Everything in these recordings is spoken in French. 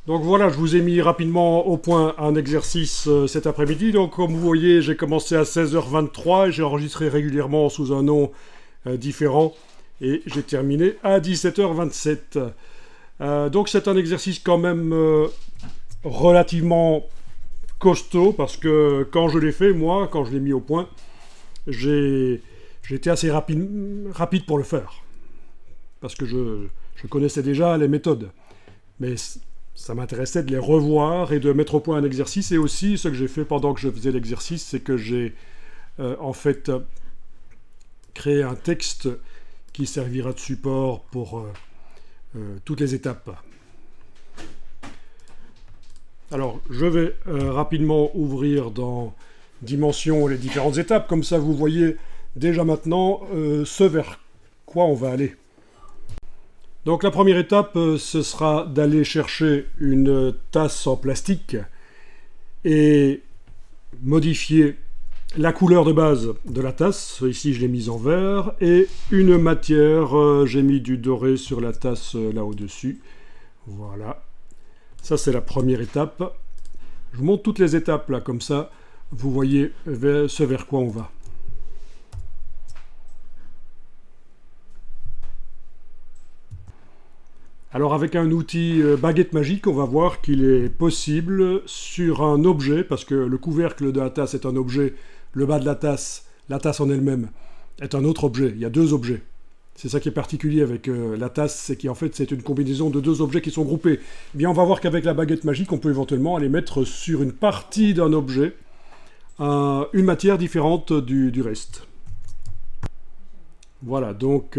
Donc voilà, je vous ai mis rapidement au point un exercice cet après-midi. Donc comme vous voyez, j'ai commencé à 16h23 et j'ai enregistré régulièrement sous un nom différent. Et j'ai terminé à 17h27. Donc c'est un exercice quand même relativement costaud parce que quand je l'ai fait, moi, quand je l'ai mis au point, j'ai été assez rapide pour le faire. Parce que je connaissais déjà les méthodes. Mais ça m'intéressait de les revoir et de mettre au point un exercice. Et aussi, ce que j'ai fait pendant que je faisais l'exercice, c'est que j'ai en fait créé un texte qui servira de support pour toutes les étapes. Alors, je vais rapidement ouvrir dans Dimension les différentes étapes. Comme ça, vous voyez déjà maintenant ce vers quoi on va aller. Donc la première étape, ce sera d'aller chercher une tasse en plastique et modifier la couleur de base de la tasse. Ici, je l'ai mise en vert. Et une matière, j'ai mis du doré sur la tasse là au-dessus. Voilà. Ça, c'est la première étape. Je vous montre toutes les étapes là, comme ça, vous voyez ce vers quoi on va. Alors avec un outil baguette magique, on va voir qu'il est possible sur un objet, parce que le couvercle de la tasse est un objet, le bas de la tasse en elle-même, est un autre objet. Il y a deux objets. C'est ça qui est particulier avec la tasse, c'est qu'en fait c'est une combinaison de deux objets qui sont groupés. Eh bien on va voir qu'avec la baguette magique, on peut éventuellement aller mettre sur une partie d'un objet une matière différente du reste. Voilà, donc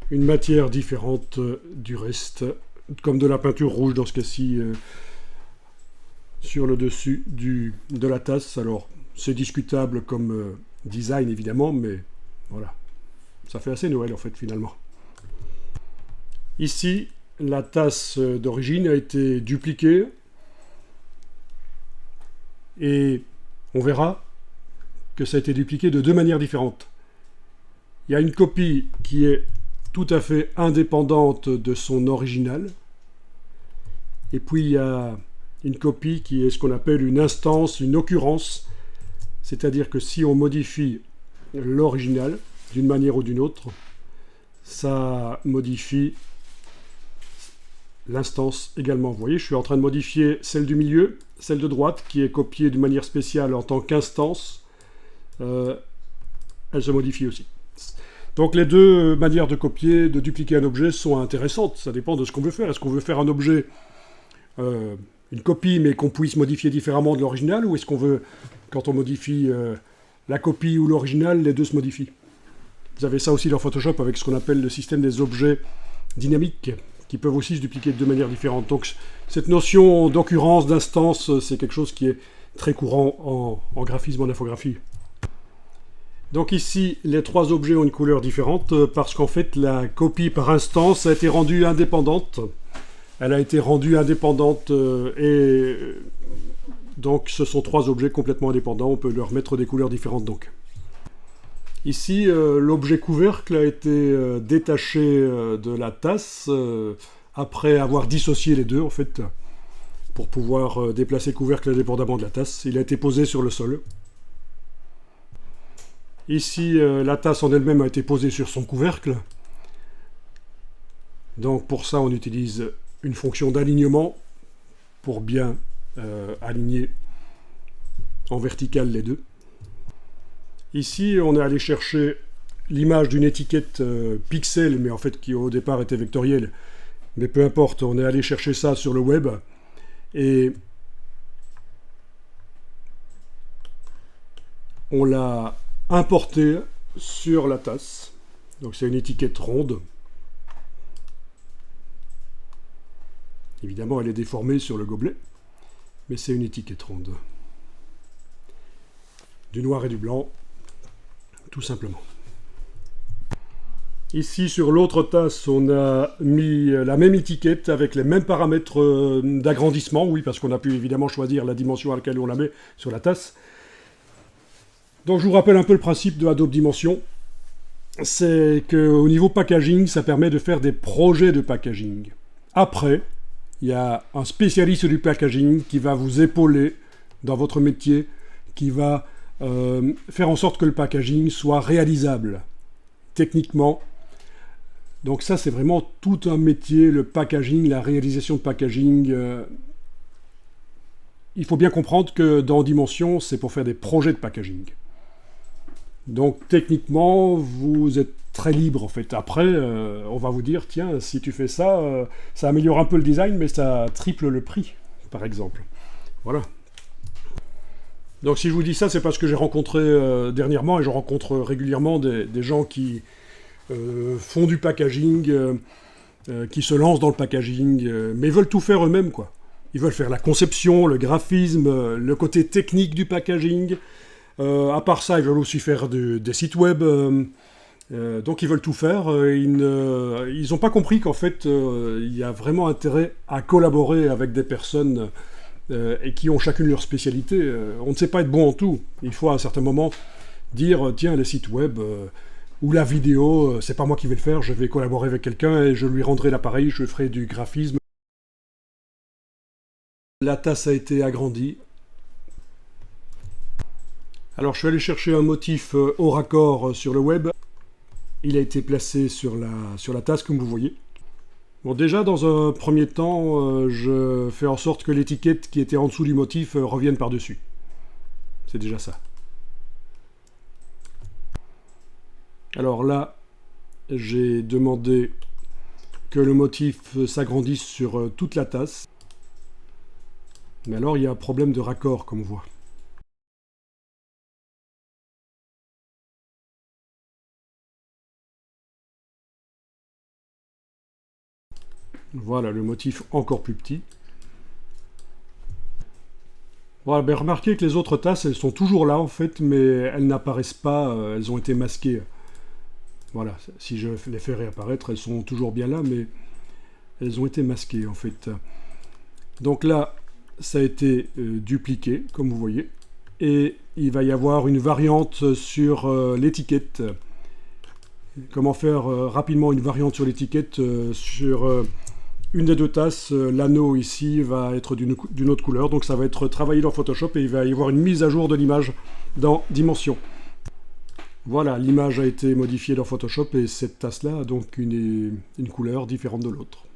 une matière différente du reste, comme de la peinture rouge dans ce cas-ci, sur le dessus de la tasse. Alors, c'est discutable comme design, évidemment, mais voilà. Ça fait assez Noël, en fait, finalement. Ici, la tasse d'origine a été dupliquée. Et on verra que ça a été dupliqué de deux manières différentes. Il y a une copie qui est tout à fait indépendante de son original. Et puis il y a une copie qui est ce qu'on appelle une instance, une occurrence. C'est-à-dire que si on modifie l'original d'une manière ou d'une autre, ça modifie l'instance également. Vous voyez, je suis en train de modifier celle du milieu, celle de droite, qui est copiée d'une manière spéciale en tant qu'instance. Elle se modifie aussi. Donc les deux manières de copier, de dupliquer un objet sont intéressantes. Ça dépend de ce qu'on veut faire. Est-ce qu'on veut faire un objet, une copie, mais qu'on puisse modifier différemment de l'original, ou est-ce qu'on veut, quand on modifie la copie ou l'original, les deux se modifient? Vous avez ça aussi dans Photoshop avec ce qu'on appelle le système des objets dynamiques, qui peuvent aussi se dupliquer de deux manières différentes. Donc cette notion d'occurrence, d'instance, c'est quelque chose qui est très courant en graphisme, en infographie. Donc ici, les trois objets ont une couleur différente parce qu'en fait, la copie par instance a été rendue indépendante. Elle a été rendue indépendante et donc ce sont trois objets complètement indépendants. On peut leur mettre des couleurs différentes donc. Ici, l'objet couvercle a été détaché de la tasse après avoir dissocié les deux en fait pour pouvoir déplacer le couvercle indépendamment de la tasse. Il a été posé sur le sol. Ici, la tasse en elle-même a été posée sur son couvercle. Donc pour ça, on utilise une fonction d'alignement pour bien aligner en vertical les deux. Ici, on est allé chercher l'image d'une étiquette pixel, mais en fait qui au départ était vectorielle. Mais peu importe, on est allé chercher ça sur le web. Et on l'a importé sur la tasse. Donc c'est une étiquette ronde. Évidemment, elle est déformée sur le gobelet, mais c'est une étiquette ronde. Du noir et du blanc, tout simplement. Ici, sur l'autre tasse, on a mis la même étiquette avec les mêmes paramètres d'agrandissement, oui, parce qu'on a pu évidemment choisir la dimension à laquelle on la met sur la tasse. Donc je vous rappelle un peu le principe de Adobe Dimension. C'est qu'au niveau packaging, ça permet de faire des projets de packaging. Après, Il y a un spécialiste du packaging qui va vous épauler dans votre métier, qui va faire en sorte que le packaging soit réalisable techniquement. Donc ça, c'est vraiment tout un métier, le packaging, la réalisation de packaging. Il faut bien comprendre que dans Dimension, c'est pour faire des projets de packaging. Donc techniquement, vous êtes très libre en fait. Après, on va vous dire, tiens, si tu fais ça, ça améliore un peu le design, mais ça triple le prix, par exemple. Voilà. Donc si je vous dis ça, c'est parce que j'ai rencontré dernièrement, et je rencontre régulièrement des gens qui font du packaging, qui se lancent dans le packaging, mais veulent tout faire eux-mêmes, quoi. Ils veulent faire la conception, le graphisme, le côté technique du packaging. À part ça, ils veulent aussi faire des sites web. Donc ils veulent tout faire. Ils n'ont pas compris qu'en fait, il y a vraiment intérêt à collaborer avec des personnes et qui ont chacune leur spécialité. On ne sait pas être bon en tout. Il faut à un certain moment dire, tiens, les sites web ou la vidéo, c'est pas moi qui vais le faire, je vais collaborer avec quelqu'un et je lui rendrai l'appareil, je ferai du graphisme. La tasse a été agrandie. Alors je suis allé chercher un motif au raccord sur le web. Il a été placé sur la tasse comme vous voyez. Bon, déjà dans un premier temps, je fais en sorte que l'étiquette qui était en dessous du motif revienne par-dessus. C'est déjà ça. Alors là, j'ai demandé que le motif s'agrandisse sur toute la tasse. Mais alors, il y a un problème de raccord, comme on voit. Voilà, le motif encore plus petit. Voilà, ben remarquez que les autres tasses, elles sont toujours là, en fait, mais elles n'apparaissent pas, elles ont été masquées. Voilà, si je les fais réapparaître, elles sont toujours bien là, mais elles ont été masquées, en fait. Donc là, ça a été dupliqué, comme vous voyez, et il va y avoir une variante sur l'étiquette. Comment faire rapidement une variante sur l'étiquette sur une des deux tasses. L'anneau ici va être d'une autre couleur, donc ça va être travaillé dans Photoshop et il va y avoir une mise à jour de l'image dans Dimension. Voilà, l'image a été modifiée dans Photoshop et cette tasse-là a donc une couleur différente de l'autre.